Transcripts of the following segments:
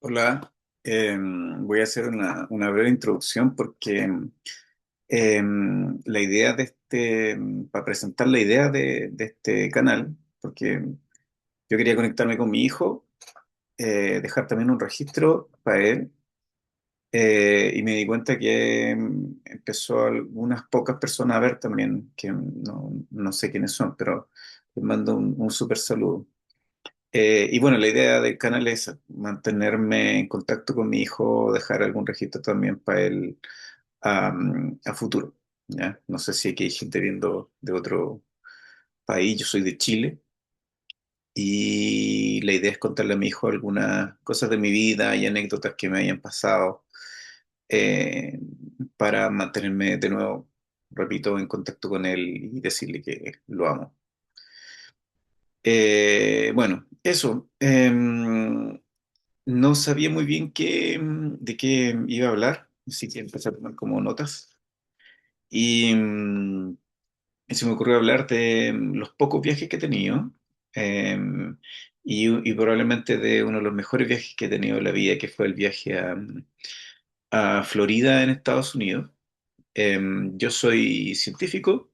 Hola, voy a hacer una breve introducción porque la idea de para presentar la idea de este canal, porque yo quería conectarme con mi hijo, dejar también un registro para él, y me di cuenta que empezó algunas pocas personas a ver también, que no sé quiénes son, pero les mando un súper saludo. Y bueno, la idea del canal es mantenerme en contacto con mi hijo, dejar algún registro también para él a futuro. ¿Ya? No sé si aquí hay gente viendo de otro país, yo soy de Chile y la idea es contarle a mi hijo algunas cosas de mi vida y anécdotas que me hayan pasado, eh, para mantenerme de nuevo, repito, en contacto con él y decirle que lo amo. Bueno, eso. No sabía muy bien de qué iba a hablar, así que empecé a tomar como notas. Y, y se me ocurrió hablar de los pocos viajes que he tenido, eh, y probablemente de uno de los mejores viajes que he tenido en la vida, que fue el viaje a Florida en Estados Unidos. Eh, yo soy científico,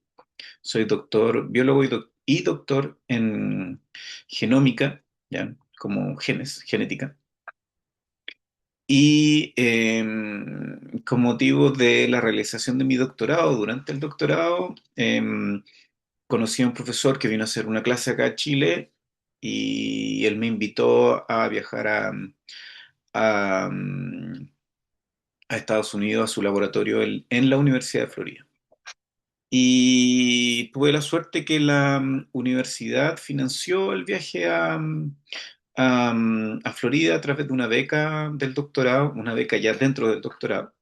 soy doctor, biólogo y doctor en genómica, ¿ya? Como genes, genética. Y con motivo de la realización de mi doctorado, durante el doctorado, conocí a un profesor que vino a hacer una clase acá a Chile y él me invitó a viajar a, a Estados Unidos, a su laboratorio en la Universidad de Florida. Y tuve la suerte que la universidad financió el viaje a Florida a través de una beca del doctorado, una beca ya dentro del doctorado.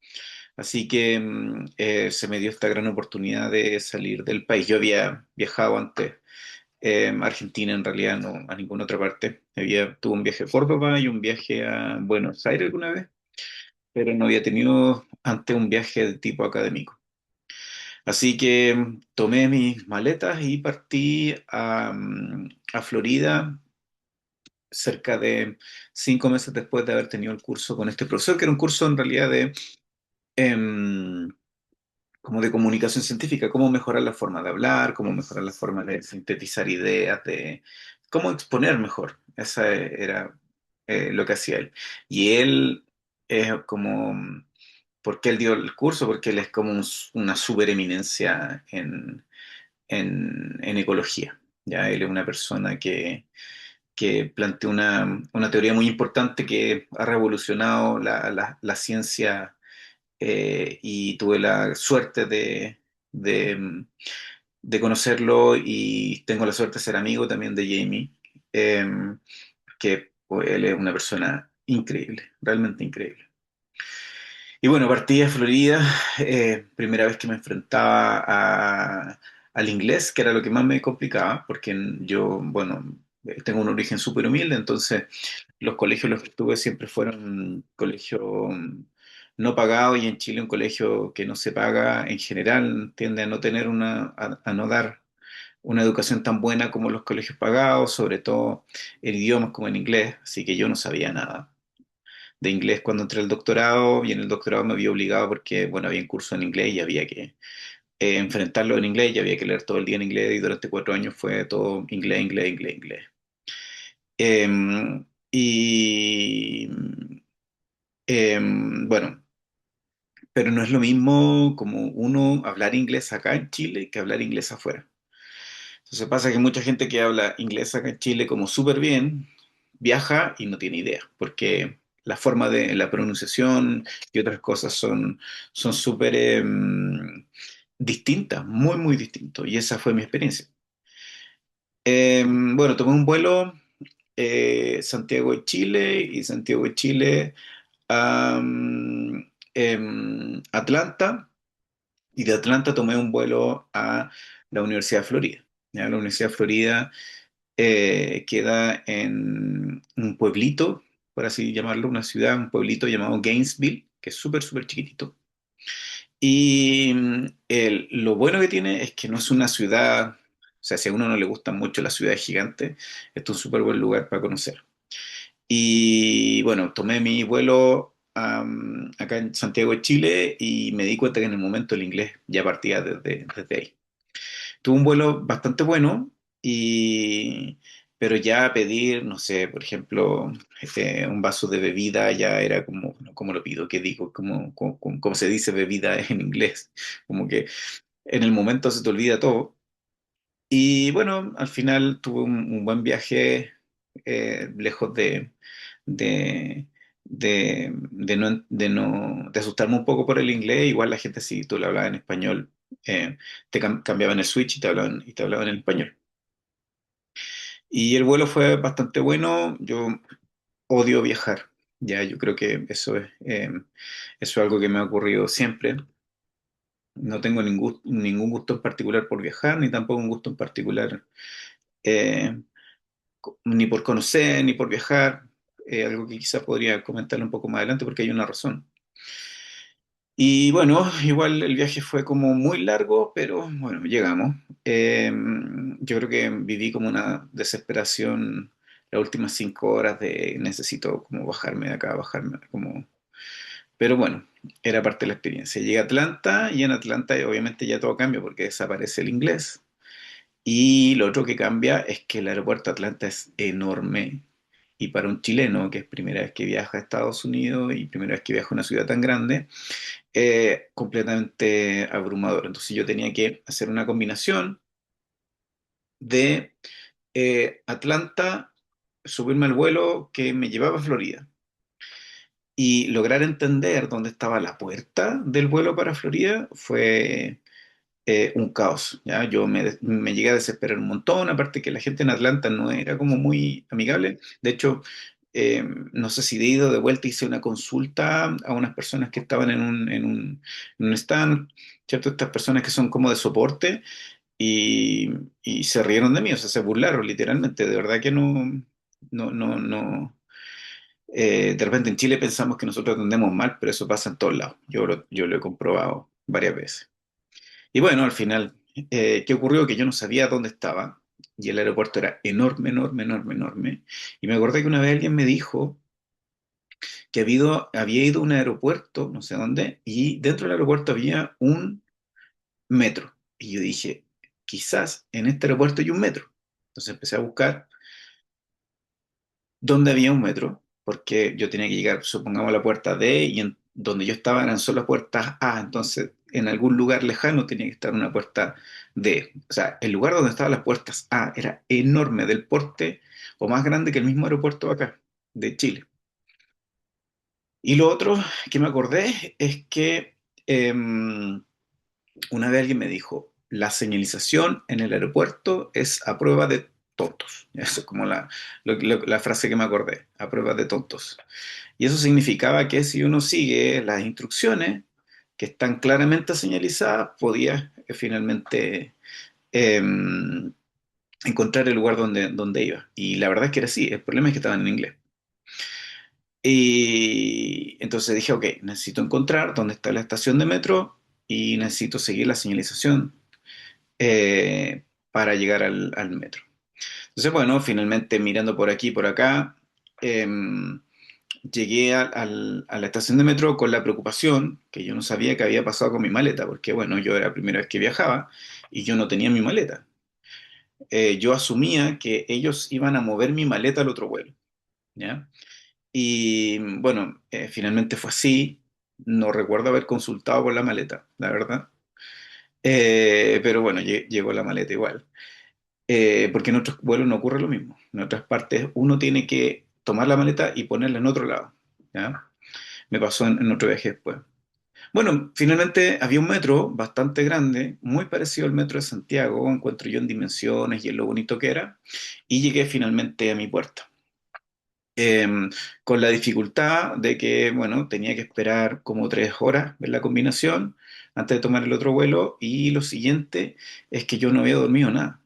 Así que se me dio esta gran oportunidad de salir del país. Yo había viajado antes, a Argentina en realidad, no a ninguna otra parte. Tuve un viaje a Córdoba y un viaje a Buenos Aires alguna vez, pero no había tenido antes un viaje de tipo académico. Así que tomé mis maletas y partí a Florida cerca de 5 meses después de haber tenido el curso con este profesor, que era un curso en realidad em, como de comunicación científica, cómo mejorar la forma de hablar, cómo mejorar la forma de sintetizar ideas, de cómo exponer mejor. Esa era lo que hacía él. Y él es como, ¿por qué él dio el curso? Porque él es como una supereminencia en ecología. ¿Ya? Él es una persona que planteó una teoría muy importante que ha revolucionado la ciencia, y tuve la suerte de, de conocerlo y tengo la suerte de ser amigo también de Jamie, eh, que pues, él es una persona increíble, realmente increíble. Y bueno, partí a Florida, primera vez que me enfrentaba al inglés, que era lo que más me complicaba, porque yo, bueno, tengo un origen súper humilde, entonces los colegios en los que estuve siempre fueron colegios no pagados, y en Chile un colegio que no se paga en general tiende a no tener a no dar una educación tan buena como los colegios pagados, sobre todo en idiomas como en inglés, así que yo no sabía nada de inglés cuando entré al doctorado, y en el doctorado me había obligado porque, bueno, había un curso en inglés y había que enfrentarlo en inglés, y había que leer todo el día en inglés, y durante 4 años fue todo inglés, inglés, inglés, inglés. Y bueno, pero no es lo mismo como uno hablar inglés acá en Chile que hablar inglés afuera. Entonces pasa que mucha gente que habla inglés acá en Chile como súper bien, viaja y no tiene idea, porque la forma de la pronunciación y otras cosas son súper distintas, muy, muy distintas. Y esa fue mi experiencia. Bueno, tomé un vuelo, Santiago de Chile, y Santiago de Chile a Atlanta, y de Atlanta tomé un vuelo a la Universidad de Florida. ¿Ya? La Universidad de Florida queda en un pueblito, por así llamarlo, una ciudad, un pueblito llamado Gainesville, que es súper, súper chiquitito. Y lo bueno que tiene es que no es una ciudad, o sea, si a uno no le gustan mucho las ciudades gigantes, esto es un súper buen lugar para conocer. Y bueno, tomé mi vuelo acá en Santiago de Chile y me di cuenta que en el momento el inglés ya partía desde ahí. Tuve un vuelo bastante bueno, y, pero ya pedir, no sé, por ejemplo, un vaso de bebida ya era como, ¿cómo lo pido? ¿Qué digo? ¿Cómo se dice bebida en inglés? Como que en el momento se te olvida todo. Y bueno, al final tuve un buen viaje, lejos de, de asustarme un poco por el inglés. Igual la gente, si tú le hablabas en español, cambiaban el switch y te hablaban en español. Y el vuelo fue bastante bueno. Yo odio viajar. Ya, yo creo que eso es algo que me ha ocurrido siempre. No tengo ningún gusto en particular por viajar, ni tampoco un gusto en particular, eh, ni por conocer, ni por viajar. Algo que quizás podría comentarle un poco más adelante porque hay una razón. Y bueno, igual el viaje fue como muy largo, pero bueno, llegamos. Yo creo que viví como una desesperación las últimas 5 horas de necesito como bajarme de acá, bajarme como... Pero bueno, era parte de la experiencia. Llegué a Atlanta y en Atlanta obviamente ya todo cambia porque desaparece el inglés. Y lo otro que cambia es que el aeropuerto de Atlanta es enorme. Y para un chileno, que es primera vez que viaja a Estados Unidos y primera vez que viaja a una ciudad tan grande, completamente abrumador. Entonces yo tenía que hacer una combinación de Atlanta, subirme al vuelo que me llevaba a Florida y lograr entender dónde estaba la puerta del vuelo para Florida fue un caos. ¿Ya? Me llegué a desesperar un montón, aparte que la gente en Atlanta no era como muy amigable. De hecho, no sé si de ida o de vuelta hice una consulta a unas personas que estaban en un stand, ¿cierto? Estas personas que son como de soporte y, y se rieron de mí, o sea, se burlaron literalmente. De verdad que no. De repente en Chile pensamos que nosotros atendemos mal, pero eso pasa en todos lados. Yo lo he comprobado varias veces. Y bueno, al final, ¿qué ocurrió? Que yo no sabía dónde estaba y el aeropuerto era enorme, enorme, enorme, enorme. Y me acordé que una vez alguien me dijo que había ido a un aeropuerto, no sé dónde, y dentro del aeropuerto había un metro. Y yo dije, quizás en este aeropuerto hay un metro. Entonces empecé a buscar dónde había un metro, porque yo tenía que llegar, supongamos, a la puerta D y en donde yo estaba eran solo puertas A, entonces en algún lugar lejano tenía que estar una puerta D. O sea, el lugar donde estaban las puertas A era enorme, del porte o más grande que el mismo aeropuerto de acá, de Chile. Y lo otro que me acordé es que una vez alguien me dijo, la señalización en el aeropuerto es a prueba de tontos. Eso es como la frase que me acordé, a prueba de tontos. Y eso significaba que si uno sigue las instrucciones que están claramente señalizadas, podía finalmente eh, encontrar el lugar donde iba. Y la verdad es que era así, el problema es que estaban en inglés. Y entonces dije, ok, necesito encontrar dónde está la estación de metro y necesito seguir la señalización para llegar al metro. Entonces, bueno, finalmente mirando por aquí y por acá, llegué a la estación de metro con la preocupación que yo no sabía qué había pasado con mi maleta, porque bueno, yo era la primera vez que viajaba y yo no tenía mi maleta. Yo asumía que ellos iban a mover mi maleta al otro vuelo, ¿ya? Y bueno, finalmente fue así. No recuerdo haber consultado por la maleta, la verdad. Pero bueno, llegó la maleta igual. Porque en otros vuelos no ocurre lo mismo. En otras partes uno tiene que tomar la maleta y ponerla en otro lado, ¿ya? Me pasó en otro viaje después. Bueno, finalmente había un metro bastante grande, muy parecido al metro de Santiago, encuentro yo en dimensiones y en lo bonito que era, y llegué finalmente a mi puerta. Eh, con la dificultad de que, bueno, tenía que esperar como 3 horas en la combinación antes de tomar el otro vuelo, y lo siguiente es que yo no había dormido nada.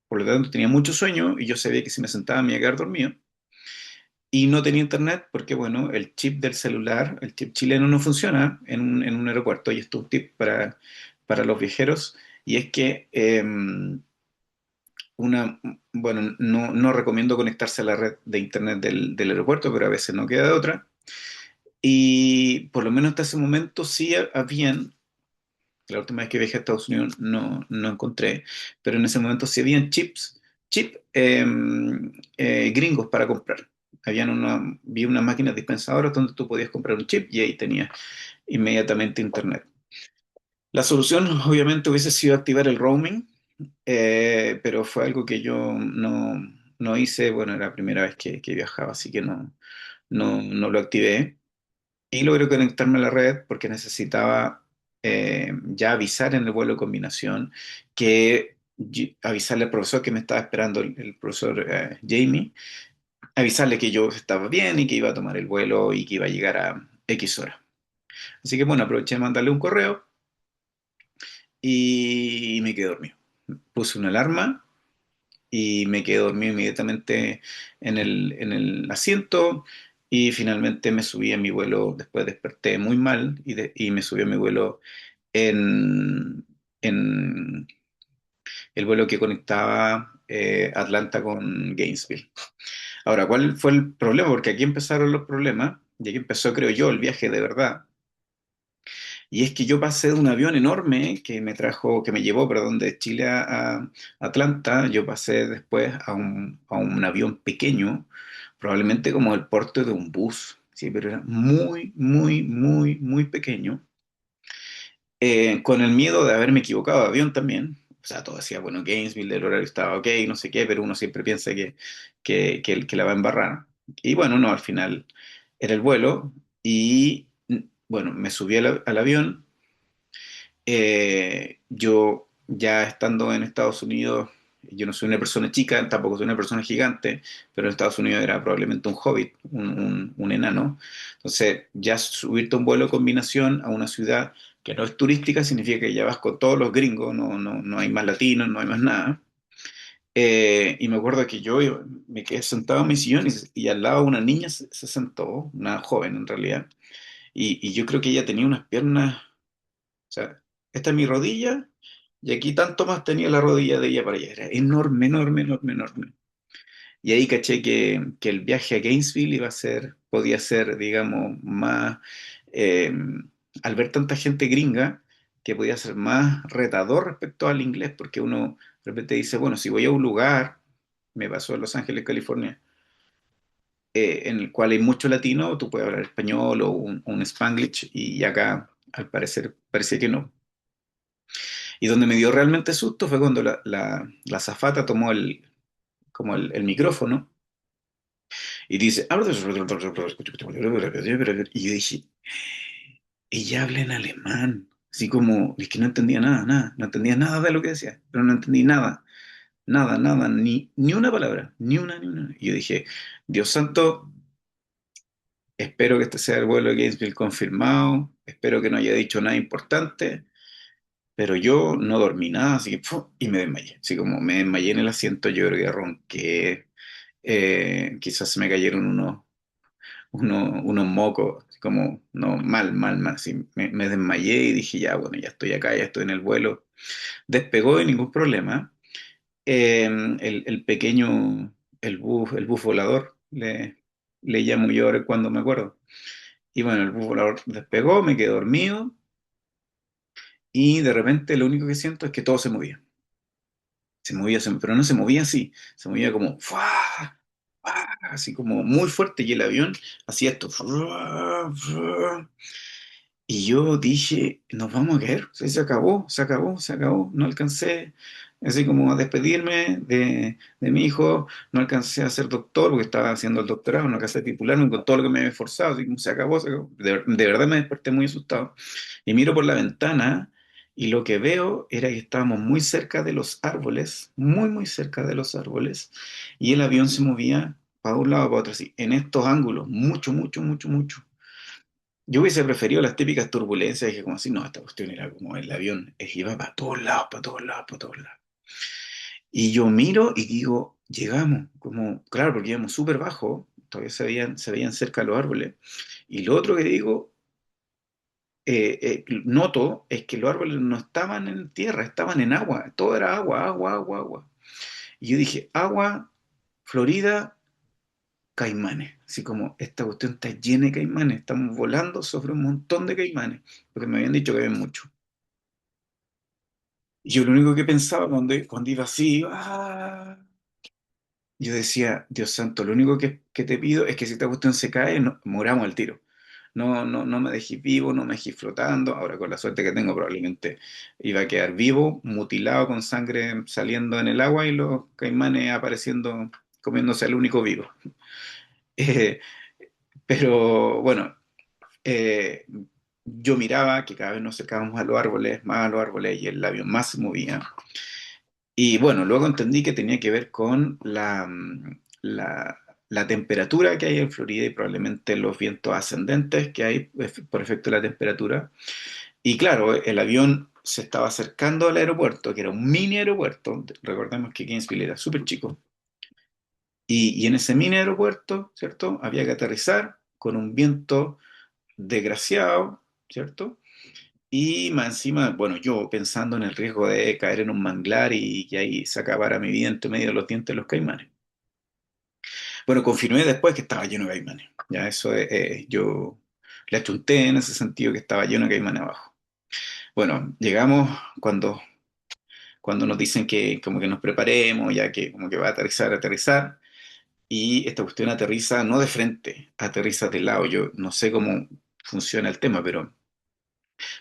Por lo tanto, tenía mucho sueño y yo sabía que si me sentaba me iba a quedar dormido. Y no tenía internet porque, bueno, el chip del celular, el chip chileno no funciona en un aeropuerto. Y esto es un tip para los viajeros. Y es que una, bueno, no recomiendo conectarse a la red de internet del aeropuerto, pero a veces no queda de otra. Y por lo menos hasta ese momento sí habían, la última vez que viajé a Estados Unidos no encontré, pero en ese momento sí habían chip gringos para comprar. Vi unas máquinas dispensadoras donde tú podías comprar un chip y ahí tenías inmediatamente internet. La solución obviamente hubiese sido activar el roaming, pero fue algo que yo no hice. Bueno, era la primera vez que viajaba, así que no lo activé. Y logré conectarme a la red porque necesitaba ya avisar en el vuelo de combinación avisarle al profesor que me estaba esperando el profesor Jamie, avisarle que yo estaba bien y que iba a tomar el vuelo y que iba a llegar a X hora. Así que bueno, aproveché de mandarle un correo y me quedé dormido. Puse una alarma y me quedé dormido inmediatamente en el asiento y finalmente me subí a mi vuelo. Después desperté muy mal y me subí a mi vuelo en, en el vuelo que conectaba Atlanta con Gainesville. Ahora, ¿cuál fue el problema? Porque aquí empezaron los problemas y aquí empezó, creo yo, el viaje de verdad. Y es que yo pasé de un avión enorme que me llevó, perdón, de Chile a Atlanta. Yo pasé después a un avión pequeño, probablemente como el porte de un bus, sí, pero era muy, muy, muy, muy pequeño, con el miedo de haberme equivocado de avión también. O sea, todo decía, bueno, Gainesville, el horario estaba ok, no sé qué, pero uno siempre piensa que la va a embarrar. Y bueno, no, al final era el vuelo y bueno, me subí al avión. Yo ya estando en Estados Unidos, yo no soy una persona chica, tampoco soy una persona gigante, pero en Estados Unidos era probablemente un hobbit, un enano. Entonces, ya subirte a un vuelo de combinación a una ciudad que no es turística significa que ya vas con todos los gringos, no hay más latinos, no hay más nada. Y me acuerdo que yo me quedé sentado en mi sillón y al lado una niña se sentó, una joven en realidad, y yo creo que ella tenía unas piernas, o sea, esta es mi rodilla y aquí tanto más tenía la rodilla de ella para allá. Era enorme, enorme, enorme, enorme. Y ahí caché que el viaje a Gainesville podía ser, digamos, más, eh, al ver tanta gente gringa, que podía ser más retador respecto al inglés, porque uno de repente dice, bueno, si voy a un lugar, me pasó en Los Ángeles, California, en el cual hay mucho latino, tú puedes hablar español o un Spanglish, y acá al parecer parecía que no. Y donde me dio realmente susto fue cuando la azafata tomó como el micrófono y dice, y yo dije, ella habla en alemán, así como, es que no entendía nada, nada, no entendía nada de lo que decía, pero no entendí nada, nada, nada, ni una palabra, ni una, ni una. Y yo dije, Dios santo, espero que este sea el vuelo de Gainesville confirmado, espero que no haya dicho nada importante. Pero yo no dormí nada, así que ¡fu! Y me desmayé. Así como me desmayé en el asiento, yo creo que ronqué, quizás se me cayeron unos mocos, así como, no, mal, mal, mal. Así, me desmayé y dije, ya, bueno, ya estoy acá, ya estoy en el vuelo. Despegó de ningún problema. El pequeño, el bus volador, le llamo yo ahora cuando me acuerdo. Y bueno, el bus volador despegó, me quedé dormido y de repente lo único que siento es que todo se movía. Se movía, pero no se movía así, se movía como ¡fua! ¡Fua! Así como muy fuerte y el avión hacía esto. ¡Fua! ¡Fua! Y yo dije, nos vamos a caer. O sea, se acabó, se acabó, se acabó. No alcancé así como a despedirme de mi hijo, no alcancé a ser doctor porque estaba haciendo el doctorado, no alcancé a titularme con todo lo que me había esforzado, así como se acabó, se acabó. De verdad me desperté muy asustado. Y miro por la ventana y lo que veo era que estábamos muy cerca de los árboles, muy, muy cerca de los árboles, y el avión se movía para un lado, para otro, así, en estos ángulos, mucho, mucho, mucho, mucho. Yo hubiese preferido las típicas turbulencias, dije como así, no, esta cuestión era como el avión, es que iba para todos lados, para todos lados, para todos lados. Y yo miro y digo, llegamos, como, claro, porque íbamos súper bajo, todavía se veían cerca los árboles. Y lo otro que digo, noto, es que los árboles no estaban en tierra, estaban en agua, todo era agua, agua, agua, agua. Y yo dije, agua, Florida, caimanes. Así como esta cuestión está llena de caimanes, estamos volando sobre un montón de caimanes, porque me habían dicho que había mucho. Y yo lo único que pensaba cuando iba así, yo decía, Dios santo, lo único que te pido es que si esta cuestión se cae, moramos al tiro. No, no, no me dejéis vivo, no me dejéis flotando. Ahora, con la suerte que tengo, probablemente iba a quedar vivo, mutilado, con sangre saliendo en el agua y los caimanes apareciendo, comiéndose al único vivo. Eh, pero bueno, eh, yo miraba que cada vez nos acercábamos a los árboles, más a los árboles, y el avión más se movía. Y bueno, luego entendí que tenía que ver con la temperatura que hay en Florida y probablemente los vientos ascendentes que hay por efecto de la temperatura. Y claro, el avión se estaba acercando al aeropuerto, que era un mini aeropuerto. Recordemos que Gainesville era súper chico. Y en ese mini aeropuerto, ¿cierto? Había que aterrizar con un viento desgraciado, ¿cierto? Y más encima, bueno, yo pensando en el riesgo de caer en un manglar y que ahí se acabara mi vida entre medio de los dientes de los caimanes. Bueno, confirmé después que estaba lleno de caimanes. Ya eso yo le achunté en ese sentido que estaba lleno de caimanes abajo. Bueno, llegamos cuando nos dicen que como que nos preparemos, ya que como que va a aterrizar, aterrizar. Y esta cuestión aterriza no de frente, aterriza de lado. Yo no sé cómo funciona el tema, pero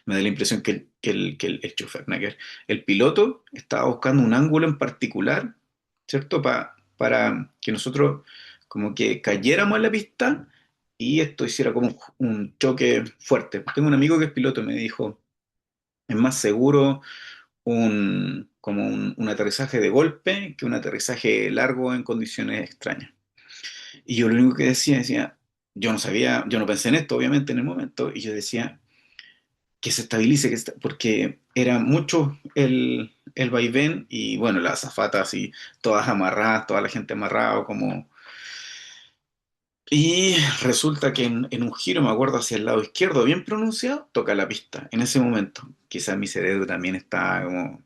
me da la impresión que el chofer, nada que ver, el piloto estaba buscando un ángulo en particular, ¿cierto? Para que nosotros como que cayéramos en la pista y esto hiciera como un choque fuerte. Tengo un amigo que es piloto y me dijo, es más seguro como un aterrizaje de golpe que un aterrizaje largo en condiciones extrañas. Y yo lo único que decía, yo no sabía, yo no pensé en esto, obviamente, en el momento, y yo decía, que se estabilice, porque era mucho el vaivén y bueno, las azafatas y todas amarradas, toda la gente amarrada como... Y resulta que en un giro, me acuerdo, hacia el lado izquierdo, bien pronunciado, toca la pista. En ese momento, quizás mi cerebro también está como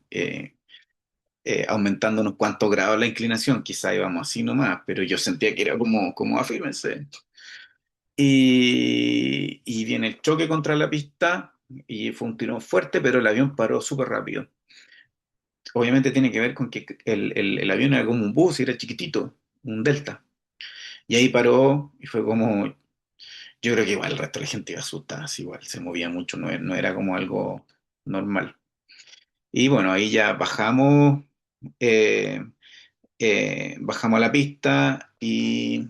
aumentando unos cuantos grados la inclinación, quizás íbamos así nomás, pero yo sentía que era como afírmense. Y viene el choque contra la pista y fue un tirón fuerte, pero el avión paró súper rápido. Obviamente tiene que ver con que el avión era como un bus y era chiquitito, un Delta. Y ahí paró y fue como, yo creo que igual el resto de la gente iba asustada, así igual se movía mucho, no era como algo normal. Y bueno, ahí ya eh, bajamos a la pista y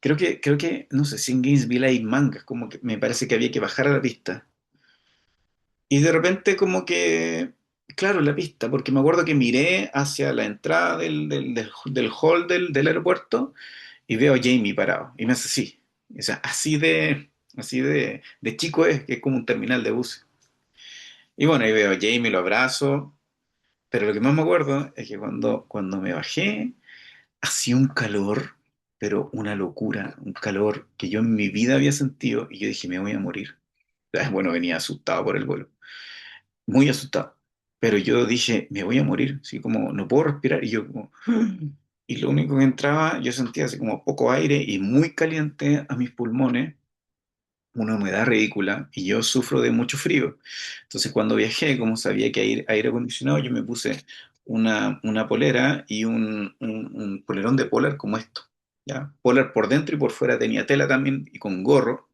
creo que, no sé si en Gainesville hay mangas, como que me parece que había que bajar a la pista. Y de repente como que, claro, la pista, porque me acuerdo que miré hacia la entrada del hall del aeropuerto y veo a Jamie parado. Y me hace así. O sea, así de chico es, que es como un terminal de buses. Y bueno, ahí veo a Jamie, lo abrazo. Pero lo que más me acuerdo es que cuando me bajé, hacía un calor, pero una locura, un calor que yo en mi vida había sentido y yo dije, me voy a morir. Bueno, venía asustado por el vuelo, muy asustado. Pero yo dije, me voy a morir, así como no puedo respirar. Y yo como, y lo único que entraba, yo sentía así como poco aire y muy caliente a mis pulmones, una humedad ridícula, y yo sufro de mucho frío. Entonces cuando viajé, como sabía que hay aire acondicionado, yo me puse una polera y un polerón de polar como esto, ¿ya? Polar por dentro y por fuera tenía tela también y con gorro,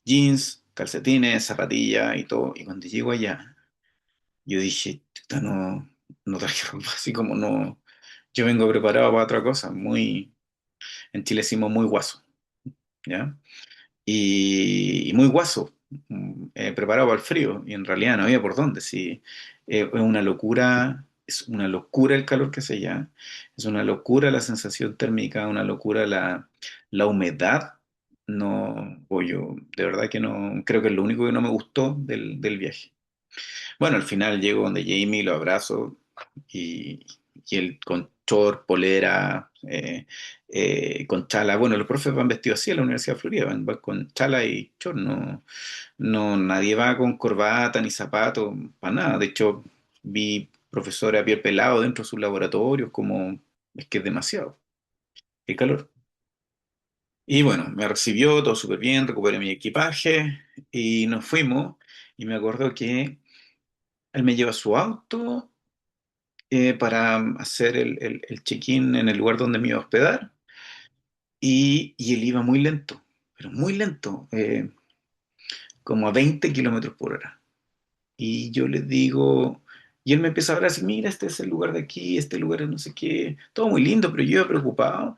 jeans, calcetines, zapatillas y todo. Y cuando llego allá, yo dije, "Chuta, no traje ropa, así como no, yo vengo preparado para otra cosa, en Chile decimos muy guaso, ¿ya? Y muy guaso, preparado para el frío, y en realidad no había por dónde, sí, es una locura el calor que hace allá, es una locura la sensación térmica, una locura la humedad, no, o yo de verdad que no, creo que es lo único que no me gustó del viaje. Bueno, al final llego donde Jamie, lo abrazo y, y él con short, polera, con chala. Bueno, los profes van vestidos así a la Universidad de Florida, van con chala y short. No, nadie va con corbata ni zapatos, para nada. De hecho, vi profesores a pie pelado dentro de sus laboratorios, como es que es demasiado, qué calor. Y bueno, me recibió todo súper bien, recuperé mi equipaje y nos fuimos. Y me acuerdo que él me lleva a su auto para hacer el check-in en el lugar donde me iba a hospedar y él iba muy lento, pero muy lento, como a 20 kilómetros por hora. Y yo le digo, y él me empieza a hablar así, mira, este es el lugar de aquí, este lugar es no sé qué, todo muy lindo, pero yo iba preocupado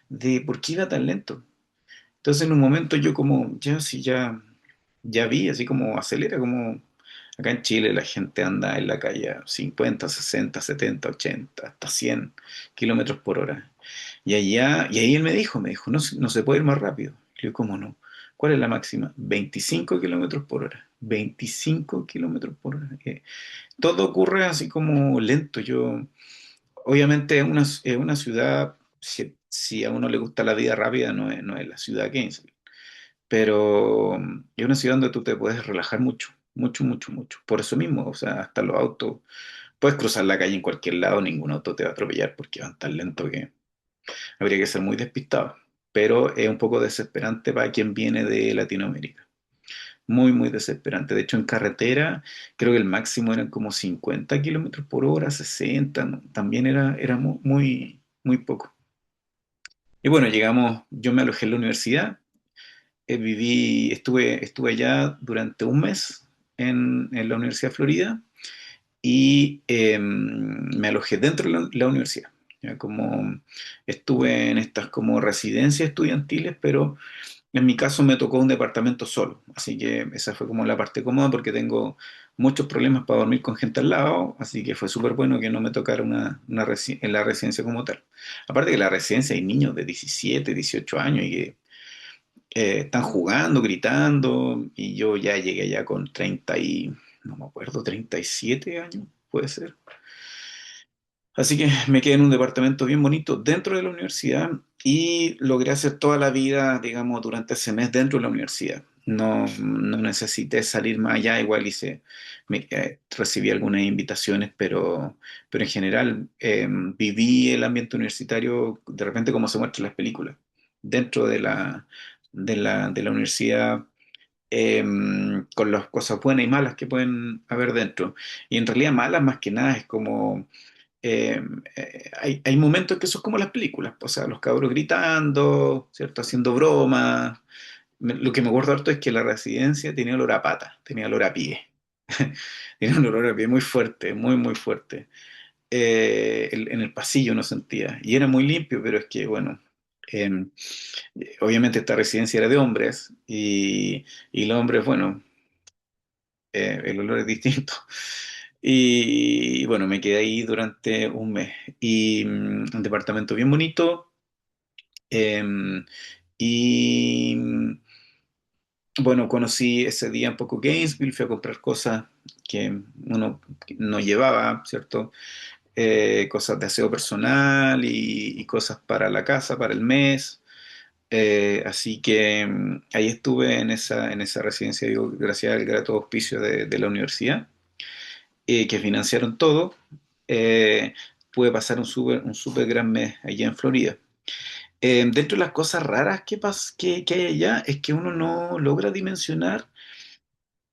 de por qué iba tan lento. Entonces en un momento yo como, ya sí, ya vi, así como acelera, como acá en Chile la gente anda en la calle a 50, 60, 70, 80, hasta 100 kilómetros por hora. Y ahí él me dijo, no, no se puede ir más rápido. Y yo, ¿cómo no? ¿Cuál es la máxima? 25 kilómetros por hora. 25 kilómetros por hora. Todo ocurre así como lento. Obviamente es una ciudad, si a uno le gusta la vida rápida, no es la ciudad de Gainesville, pero es una ciudad donde tú te puedes relajar mucho, mucho, mucho, mucho. Por eso mismo, o sea, hasta los autos, puedes cruzar la calle en cualquier lado, ningún auto te va a atropellar porque van tan lento que habría que ser muy despistado. Pero es un poco desesperante para quien viene de Latinoamérica. Muy, muy desesperante. De hecho, en carretera, creo que el máximo eran como 50 kilómetros por hora, 60, ¿no? También era muy, muy poco. Y bueno, llegamos, yo me alojé en la universidad, estuve allá durante un mes en la Universidad de Florida y me alojé dentro de la universidad. Ya como estuve en estas como residencias estudiantiles, pero en mi caso me tocó un departamento solo, así que esa fue como la parte cómoda porque tengo muchos problemas para dormir con gente al lado, así que fue súper bueno que no me tocara en la residencia como tal. Aparte que en la residencia hay niños de 17, 18 años y que están jugando, gritando, y yo ya llegué allá con 30 y, no me acuerdo, 37 años, puede ser. Así que me quedé en un departamento bien bonito dentro de la universidad y logré hacer toda la vida, digamos, durante ese mes dentro de la universidad. No necesité salir más allá, igual recibí algunas invitaciones, pero en general viví el ambiente universitario de repente como se muestra en las películas, dentro de la universidad, con las cosas buenas y malas que pueden haber dentro. Y en realidad malas más que nada es como hay momentos que son como las películas, o sea, los cabros gritando, ¿cierto? Haciendo bromas. Lo que me acuerdo harto es que la residencia tenía olor a pata, tenía olor a pie. Tenía un olor a pie muy fuerte, muy, muy fuerte. En el pasillo no sentía. Y era muy limpio, pero es que, bueno, eh, obviamente esta residencia era de hombres y los hombres, bueno, el olor es distinto. Y bueno, me quedé ahí durante un mes. Y un departamento bien bonito. em, y bueno, conocí ese día un poco Gainesville, fui a comprar cosas que uno no llevaba, ¿cierto? Cosas de aseo personal y cosas para la casa, para el mes. Así que ahí estuve en esa residencia, digo, gracias al grato auspicio de la universidad, que financiaron todo. eh, Pude pasar un súper gran mes allá en Florida. Dentro de las cosas raras que hay allá es que uno no logra dimensionar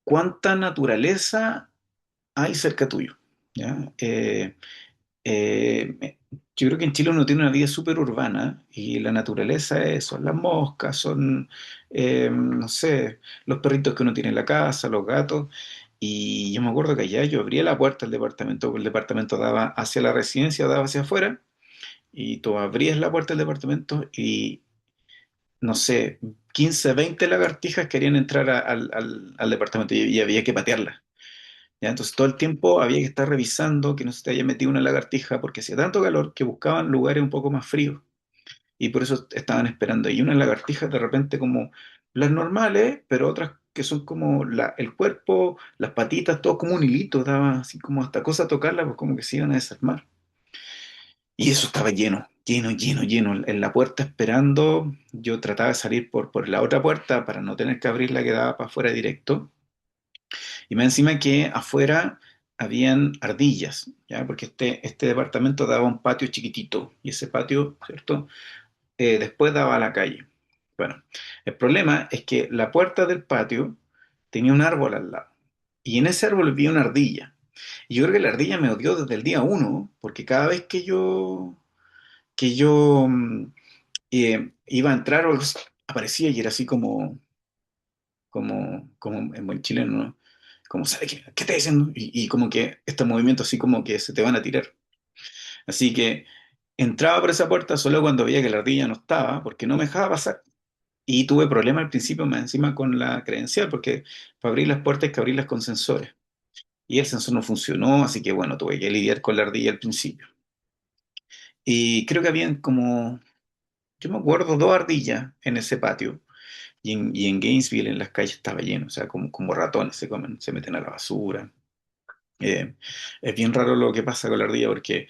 cuánta naturaleza hay cerca tuyo, ¿ya? Yo creo que en Chile uno tiene una vida súper urbana y la naturaleza son las moscas, son, no sé, los perritos que uno tiene en la casa, los gatos. Y yo me acuerdo que allá yo abría la puerta del departamento, porque el departamento daba hacia la residencia, daba hacia afuera, y tú abrías la puerta del departamento y, no sé, 15 20 lagartijas querían entrar al departamento y había que patearlas. ¿Ya? Entonces todo el tiempo había que estar revisando que no se te haya metido una lagartija porque hacía tanto calor que buscaban lugares un poco más fríos y por eso estaban esperando. Y unas lagartijas de repente como las normales, pero otras que son como el cuerpo, las patitas, todo como un hilito, daba así como hasta cosa tocarla, pues como que se iban a desarmar. Y eso estaba lleno, lleno, lleno, lleno. En la puerta esperando, yo trataba de salir por la otra puerta para no tener que abrir la que daba para afuera directo. Y más encima que afuera habían ardillas, ¿ya? Porque este departamento daba un patio chiquitito y ese patio, ¿cierto? Después daba a la calle. Bueno, el problema es que la puerta del patio tenía un árbol al lado y en ese árbol vi una ardilla. Y yo creo que la ardilla me odió desde el día uno, porque cada vez que yo iba a entrar o algo así, aparecía y era así como en buen chileno, ¿no? Como, ¿sabe qué está diciendo? Y como que este movimiento así como que se te van a tirar. Así que entraba por esa puerta solo cuando veía que la ardilla no estaba, porque no me dejaba pasar. Y tuve problemas al principio más encima con la credencial, porque para abrir las puertas hay que abrirlas con sensores. Y el sensor no funcionó, así que bueno, tuve que lidiar con la ardilla al principio. Y creo que habían como, yo me acuerdo, dos ardillas en ese patio. Y en Gainesville, en las calles, estaba lleno, o sea, como ratones se comen, se meten a la basura. Eh, es bien raro lo que pasa con la ardilla porque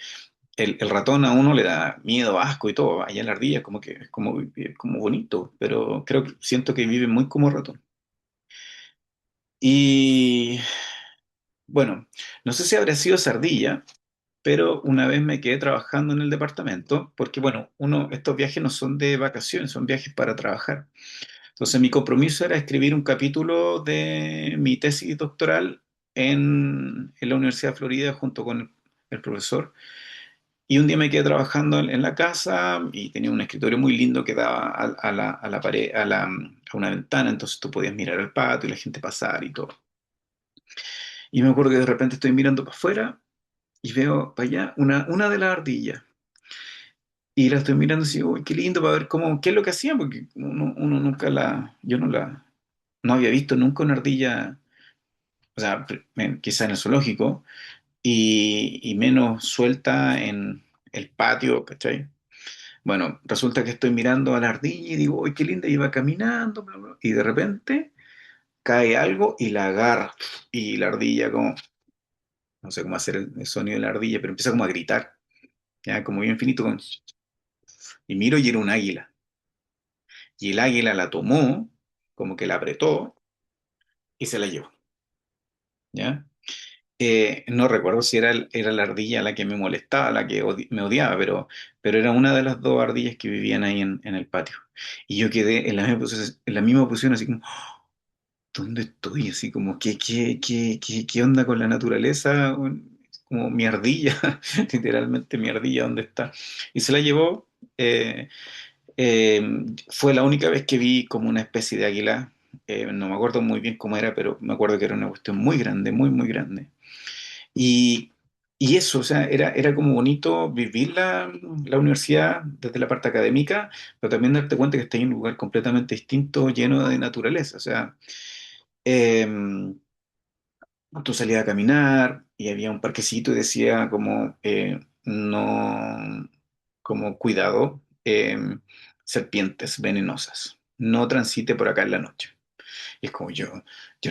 el ratón a uno le da miedo, asco y todo. Allá en la ardilla como que es como bonito, pero creo que siento que vive muy como ratón. Y bueno, no sé si habrá sido esa ardilla, pero una vez me quedé trabajando en el departamento, porque bueno, estos viajes no son de vacaciones, son viajes para trabajar. Entonces mi compromiso era escribir un capítulo de mi tesis doctoral en la Universidad de Florida junto con el profesor. Y un día me quedé trabajando en la casa y tenía un escritorio muy lindo que daba a la pared, a una ventana, entonces tú podías mirar al patio y la gente pasar y todo. Y me acuerdo que de repente estoy mirando para afuera y veo para allá una de las ardillas. Y la estoy mirando así, uy, qué lindo para ver qué es lo que hacían, porque uno nunca yo no había visto nunca una ardilla, o sea, quizá en el zoológico, y menos suelta en el patio, ¿cachai? Bueno, resulta que estoy mirando a la ardilla y digo, uy, qué linda, iba caminando, bla, bla, y de repente cae algo y la agarra, y la ardilla como, no sé cómo hacer el sonido de la ardilla, pero empieza como a gritar, ya, como bien finito, y miro y era un águila, y el águila la tomó, como que la apretó, y se la llevó, ¿ya? No recuerdo si era la ardilla la que me molestaba, la que me odiaba, pero era una de las dos ardillas que vivían ahí en el patio. Y yo quedé en la misma posición, así como, ¿dónde estoy? Así como, ¿qué onda con la naturaleza? Como mi ardilla, literalmente mi ardilla, ¿dónde está? Y se la llevó. eh, Fue la única vez que vi como una especie de águila. No me acuerdo muy bien cómo era, pero me acuerdo que era una cuestión muy grande, muy, muy grande. Y, y eso, o sea, era como bonito vivir la universidad desde la parte académica, pero también darte cuenta que estás en un lugar completamente distinto, lleno de naturaleza. O sea, eh, tú salías a caminar y había un parquecito y decía como, no, como cuidado, serpientes venenosas, no transite por acá en la noche. Y es como yo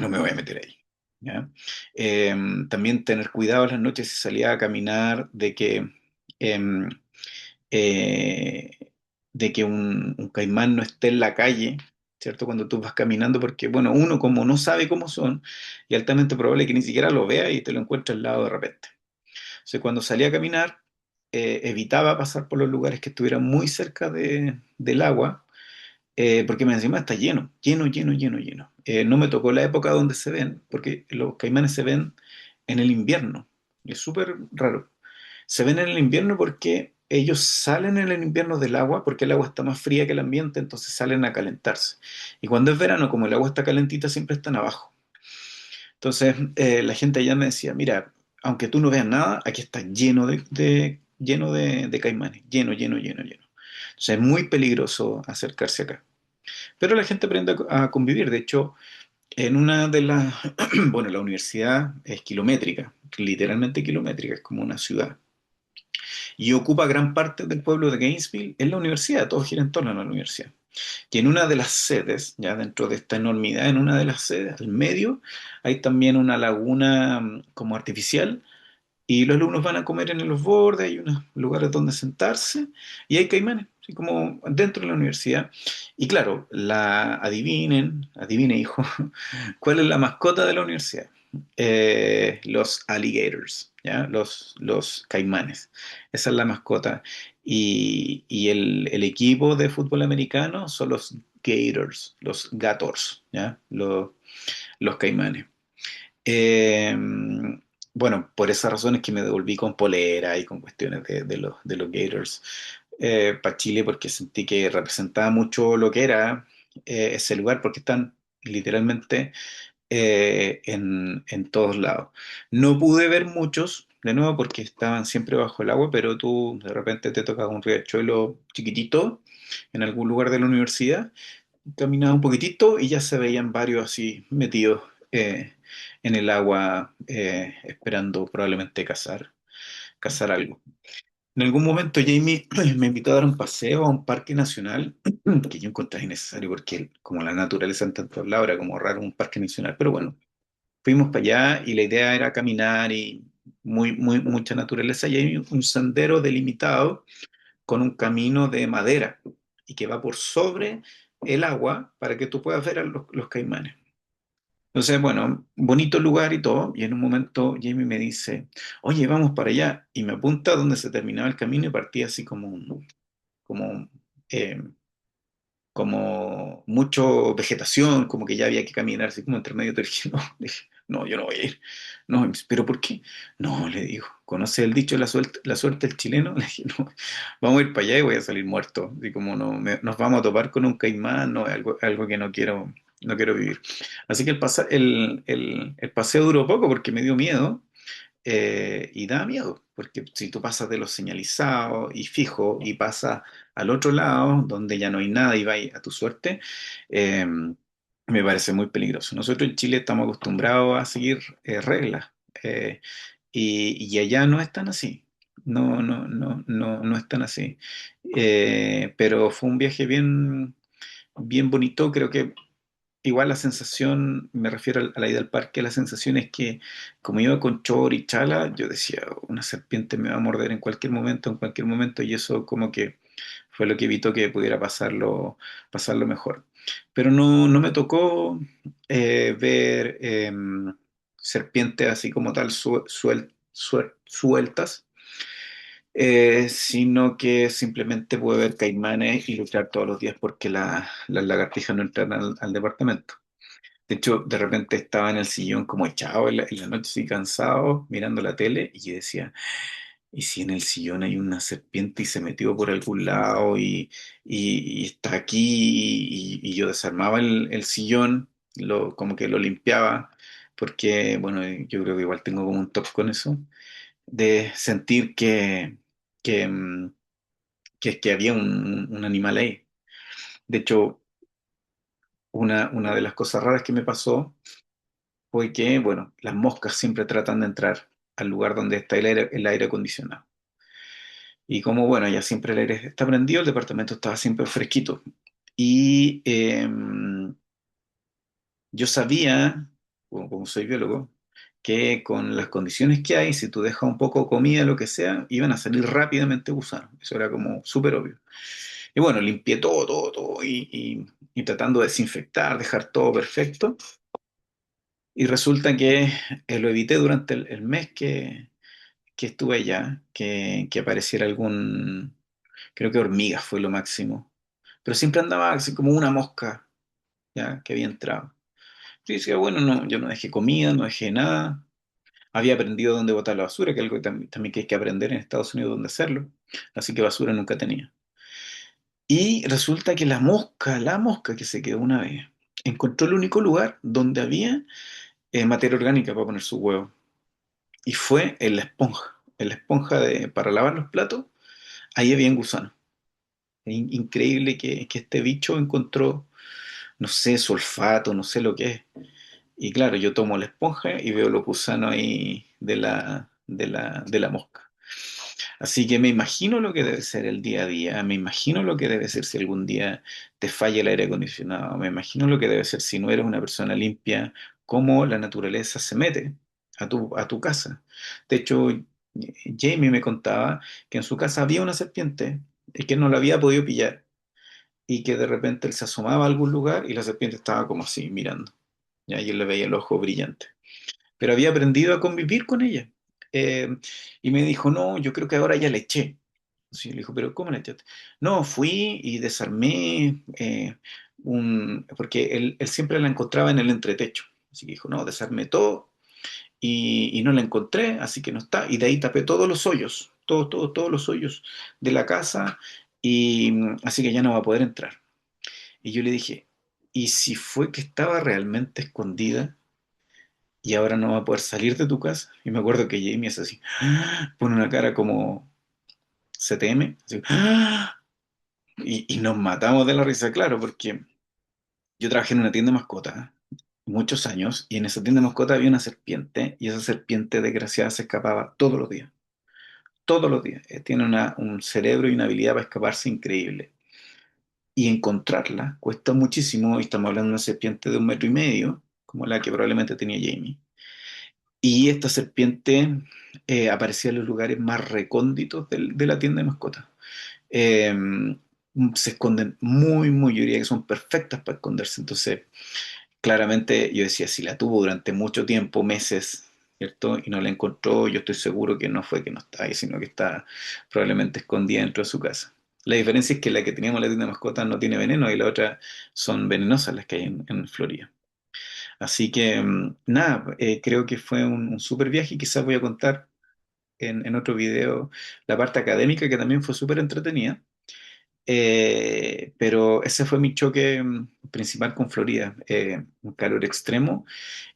no me voy a meter ahí. ¿Ya? Eh, También tener cuidado en las noches si salía a caminar em, eh, de que un caimán no esté en la calle, ¿cierto? Cuando tú vas caminando, porque, bueno, uno como no sabe cómo son, y altamente probable que ni siquiera lo vea y te lo encuentres al lado de repente. O sea, cuando salía a caminar, evitaba pasar por los lugares que estuvieran muy cerca del agua, porque me encima está lleno, lleno, lleno, lleno, lleno. No me tocó la época donde se ven, porque los caimanes se ven en el invierno. Es súper raro. Se ven en el invierno porque ellos salen en el invierno del agua, porque el agua está más fría que el ambiente, entonces salen a calentarse. Y cuando es verano, como el agua está calentita, siempre están abajo. Entonces, la gente allá me decía, mira, aunque tú no veas nada, aquí está lleno de caimanes, lleno, lleno, lleno, lleno. Entonces es muy peligroso acercarse acá. Pero la gente aprende a convivir. De hecho, en una de las, bueno, la universidad es kilométrica, literalmente kilométrica, es como una ciudad. Y ocupa gran parte del pueblo de Gainesville, es la universidad, todo gira en torno a la universidad. Y en una de las sedes, ya dentro de esta enormidad, en una de las sedes, al medio, hay también una laguna como artificial, y los alumnos van a comer en los bordes, hay unos lugares donde sentarse, y hay caimanes, así como dentro de la universidad. Y claro, adivine hijo, ¿cuál es la mascota de la universidad? los alligators, ¿ya? Los caimanes. Esa es la mascota. Y el equipo de fútbol americano son los Gators, los Gators, ¿ya? Los caimanes. Eh, bueno, por esas razones que me devolví con polera y con cuestiones de los Gators para Chile, porque sentí que representaba mucho lo que era ese lugar, porque están literalmente en todos lados. No pude ver muchos, de nuevo, porque estaban siempre bajo el agua, pero tú de repente te tocas un riachuelo chiquitito en algún lugar de la universidad, caminaba un poquitito y ya se veían varios así metidos en el agua esperando probablemente cazar algo. En algún momento Jamie me invitó a dar un paseo a un parque nacional que yo encontré innecesario porque como la naturaleza en tantos lados era como raro un parque nacional, pero bueno, fuimos para allá y la idea era caminar y mucha naturaleza y hay un sendero delimitado con un camino de madera y que va por sobre el agua para que tú puedas ver a los caimanes. Entonces, bueno, bonito lugar y todo, y en un momento Jamie me dice, oye, vamos para allá, y me apunta donde se terminaba el camino y partía así como, eh, como mucho vegetación, como que ya había que caminar, así como entre medio. Te dije, no, dije, no, yo no voy a ir. No, pero ¿por qué? No, le digo, ¿conoce el dicho la suerte del chileno? Le dije, no, vamos a ir para allá y voy a salir muerto. Así como no, nos vamos a topar con un caimán, no, algo que no quiero vivir. Así que el paseo duró poco porque me dio miedo y da miedo, porque si tú pasas de los señalizados y fijo y pasas al otro lado, donde ya no hay nada y vas a tu suerte, eh, me parece muy peligroso. Nosotros en Chile estamos acostumbrados a seguir reglas eh, y allá no es tan así. No, no, no, no, no es tan así. Pero fue un viaje bien, bien bonito. Creo que igual la sensación, me refiero a la ida al parque, la sensación es que como iba con chor y chala, yo decía, una serpiente me va a morder en cualquier momento, y eso como que fue lo que evitó que pudiera pasarlo mejor. Pero no me tocó ver serpientes así como tal sueltas, sino que simplemente pude ver caimanes y luchar todos los días porque las lagartijas no entran al departamento. De hecho, de repente estaba en el sillón como echado en la noche, así cansado, mirando la tele, y yo decía, ¿y si en el sillón hay una serpiente y se metió por algún lado y está aquí? Y yo desarmaba el sillón, como que lo limpiaba, porque, bueno, yo creo que igual tengo como un toque con eso, de sentir que había un animal ahí. De hecho, una de las cosas raras que me pasó fue que, bueno, las moscas siempre tratan de entrar al lugar donde está el aire acondicionado. Y como, bueno, ya siempre el aire está prendido, el departamento estaba siempre fresquito. Y yo sabía, como soy biólogo, que con las condiciones que hay, si tú dejas un poco de comida, lo que sea, iban a salir rápidamente gusanos. Eso era como súper obvio. Y bueno, limpié todo, todo, todo y tratando de desinfectar, dejar todo perfecto. Y resulta que lo evité durante el mes que estuve allá, que apareciera creo que hormigas fue lo máximo. Pero siempre andaba así como una mosca, ya, que había entrado. Yo decía, bueno, no, yo no dejé comida, no dejé nada. Había aprendido dónde botar la basura, que es algo que también que hay que aprender en Estados Unidos dónde hacerlo. Así que basura nunca tenía. Y resulta que la mosca que se quedó una vez, encontró el único lugar donde había materia orgánica para poner su huevo. Y fue en la esponja. En la esponja para lavar los platos, ahí había un gusano. Increíble que este bicho encontró, no sé, su olfato, no sé lo que es. Y claro, yo tomo la esponja y veo los gusanos ahí de la mosca. Así que me imagino lo que debe ser el día a día, me imagino lo que debe ser si algún día te falla el aire acondicionado, me imagino lo que debe ser si no eres una persona limpia, cómo la naturaleza se mete a tu casa. De hecho, Jamie me contaba que en su casa había una serpiente y que no la había podido pillar y que de repente él se asomaba a algún lugar y la serpiente estaba como así mirando. ¿Ya? Y él le veía el ojo brillante. pero había aprendido a convivir con ella. Eh, y me dijo, no, yo creo que ahora ya le eché. Sí, le dijo, pero ¿cómo le echaste? No, fui y desarmé porque él siempre la encontraba en el entretecho. Así que dijo, no, desarmé todo y no la encontré, así que no está. Y de ahí tapé todos los hoyos, todos los hoyos de la casa y así que ya no va a poder entrar. Y yo le dije, ¿y si fue que estaba realmente escondida y ahora no va a poder salir de tu casa? Y me acuerdo que Jamie es así, pone una cara como CTM, así, y nos matamos de la risa, claro, porque yo trabajé en una tienda de mascotas muchos años y en esa tienda de mascotas había una serpiente y esa serpiente desgraciada se escapaba todos los días. Todos los días. Tiene un cerebro y una habilidad para escaparse increíble. Y encontrarla cuesta muchísimo, y estamos hablando de una serpiente de 1,5 metros, como la que probablemente tenía Jamie. Y esta serpiente aparecía en los lugares más recónditos de la tienda de mascotas. Eh, Se esconden muy, yo diría que son perfectas para esconderse. Entonces, claramente yo decía, si la tuvo durante mucho tiempo, meses, ¿cierto? Y no la encontró, yo estoy seguro que no fue que no está ahí, sino que está probablemente escondida dentro de su casa. La diferencia es que la que teníamos en la tienda de mascotas no tiene veneno y la otra son venenosas las que hay en Florida. Así que nada, creo que fue un súper viaje y quizás voy a contar en otro video la parte académica que también fue súper entretenida. Pero ese fue mi choque principal con Florida, un calor extremo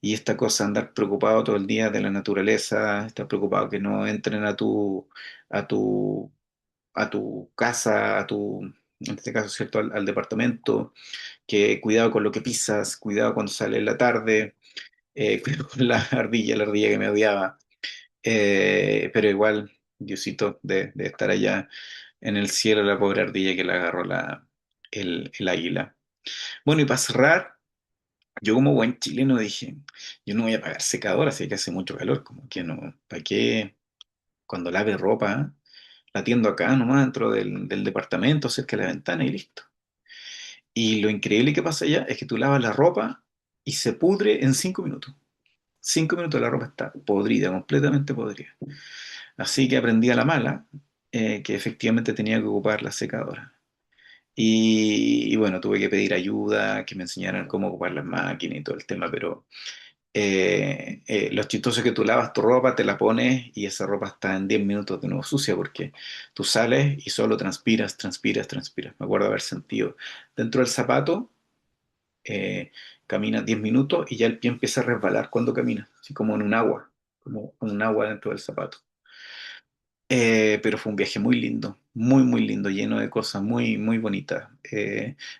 y esta cosa, andar preocupado todo el día de la naturaleza, estar preocupado que no entren a tu, a tu casa, en este caso, ¿cierto?, al departamento, que cuidado con lo que pisas, cuidado cuando sale en la tarde, cuidado con la ardilla que me odiaba. Pero igual, Diosito, de estar allá en el cielo, la pobre ardilla que le agarró el águila. Bueno, y para cerrar, yo como buen chileno dije, yo no voy a pagar secadora, así que hace mucho calor, como que no, ¿para qué? Cuando lave ropa, la tiendo acá nomás dentro del departamento, cerca de la ventana y listo. Y lo increíble que pasa allá es que tú lavas la ropa y se pudre en 5 minutos. 5 minutos la ropa está podrida, completamente podrida. Así que aprendí a la mala que efectivamente tenía que ocupar la secadora. Y bueno, tuve que pedir ayuda, que me enseñaran cómo ocupar las máquinas y todo el tema, pero lo chistoso es que tú lavas tu ropa, te la pones y esa ropa está en 10 minutos de nuevo sucia porque tú sales y solo transpiras. Me acuerdo haber sentido dentro del zapato, caminas 10 minutos y ya el pie empieza a resbalar cuando caminas, así como en un agua, como en un agua dentro del zapato. Pero fue un viaje muy lindo, muy lindo, lleno de cosas muy bonitas.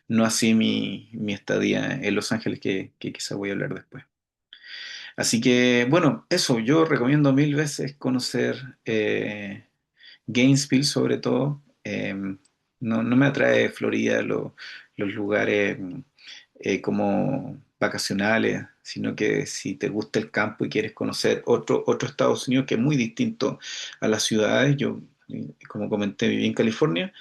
No así mi estadía en Los Ángeles, que quizá voy a hablar después. Así que, bueno, eso, yo recomiendo mil veces conocer Gainesville sobre todo. No me atrae Florida, los lugares como vacacionales, sino que si te gusta el campo y quieres conocer otro Estados Unidos que es muy distinto a las ciudades, yo, como comenté, viví en California,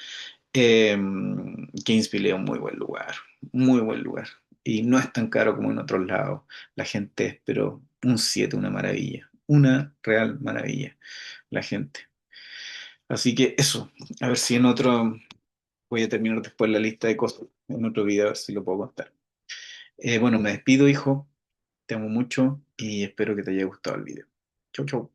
Gainesville es un muy buen lugar, muy buen lugar. Y no es tan caro como en otros lados. La gente es, pero un 7 una maravilla, una real maravilla, la gente. Así que eso, a ver si en otro, voy a terminar después la lista de cosas, en otro video, a ver si lo puedo contar. Bueno, me despido, hijo, te amo mucho y espero que te haya gustado el video. Chau, chau.